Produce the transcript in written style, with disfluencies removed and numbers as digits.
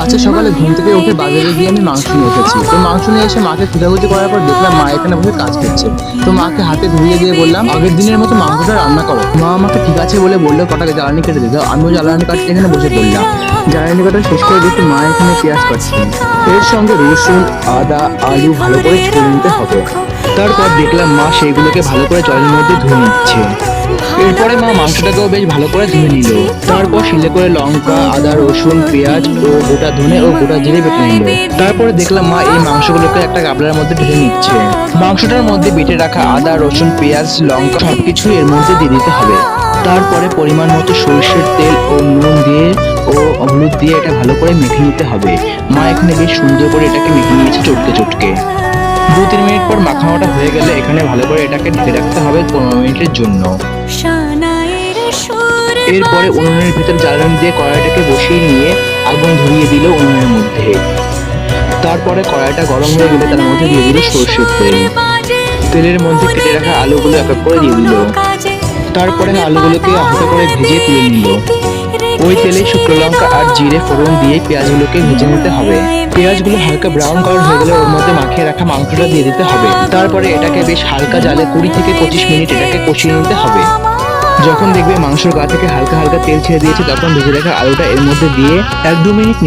আজকে সকালে ঘুম থেকে উঠে বাজারে গিয়ে আমি মাংস নিয়ে এসেছি। তো মাংস নিয়ে এসে মাকে খোঁজাখুঁজি করার পর দেখলাম মা এখানে বসে কাজ করছে। তো মাকে হাতে ধুয়ে দিয়ে বললাম আগের দিনের মতো মাংসটা রান্না করো। মা আমাকে ঠিক আছে বলে বললো কটাকে জ্বালানি কেটে দিতে। আমিও জ্বালানি কাটতে এখানে বসে পড়লাম। জ্বালানি কাটা শেষ করে দেখি মা এখানে পেঁয়াজ কাটছে। এর সঙ্গে রসুন, আদা, আলু ভালো করে ছুলে নিতে হবে। তারপর দেখলাম মা সেইগুলোকে ভালো করে জলের মধ্যে ধুয়ে নিচ্ছে। এরপরে মা মাংসটাকেও বেশ ভালো করে ধুয়ে নিল। তারপর শিলে করে লঙ্কা, আদা, রসুন, পেঁয়াজ ও গোটা ধনে ও গোটা জিরে বেটে নিল। তারপরে দেখলাম মা এই মাংসগুলোকে একটা গামলার মধ্যে ঢেলে নিচ্ছে। মাংসটার মধ্যে বেটে রাখা আদা, রসুন, পেঁয়াজ, লঙ্কা সবকিছু এর মধ্যে দিয়ে দিতে হবে। তারপরে পরিমাণ মতো সরষের তেল ও নুন দিয়ে ও হলুদ দিয়ে এটা ভালো করে মেখে নিতে হবে। মা এখানে বেশ সুন্দর করে এটাকে মেখে নিয়েছে চটকে চটকে। 2-3 মিনিট পর মাখানোটা হয়ে গেলে এখানে ভালো করে এটাকে ঢেকে রাখতে হবে 15 মিনিটের জন্য। এরপরে উনুনের ভিতর জ্বালানি দিয়ে কড়াইটাকে বসিয়ে নিয়ে আগুন ধরিয়ে দিল উনুনের মধ্যে। তারপরে কড়াইটা গরম হয়ে গেলে তার মধ্যে দিয়ে দিল সরষের তেল। তেলের মধ্যে কেটে রাখা আলুগুলো এক এক করে দিয়ে দিল। তারপরে আলুগুলোকে হালকা করে ভেজে তুলে নিল। ওই তেলে শুকনো লঙ্কা আর জিরে ফোড়ন দিয়ে পেঁয়াজগুলোকে ভেজে নিতে হবে। পেঁয়াজগুলো হালকা ব্রাউন কালার হয়ে গেলে ওর মধ্যে মাখিয়ে রাখা মাংসটা দিয়ে দিতে হবে। তারপরে এটাকে বেশ হালকা জালে 20 থেকে 25 মিনিট এটাকে কষিয়ে নিতে হবে। যখন দেখবে মাংসের গা থেকে হালকা হালকা তেল ছেড়ে দিয়েছে তখন ভেজে রাখা আলুটা এর মধ্যে দিয়ে 1-2 মিনিট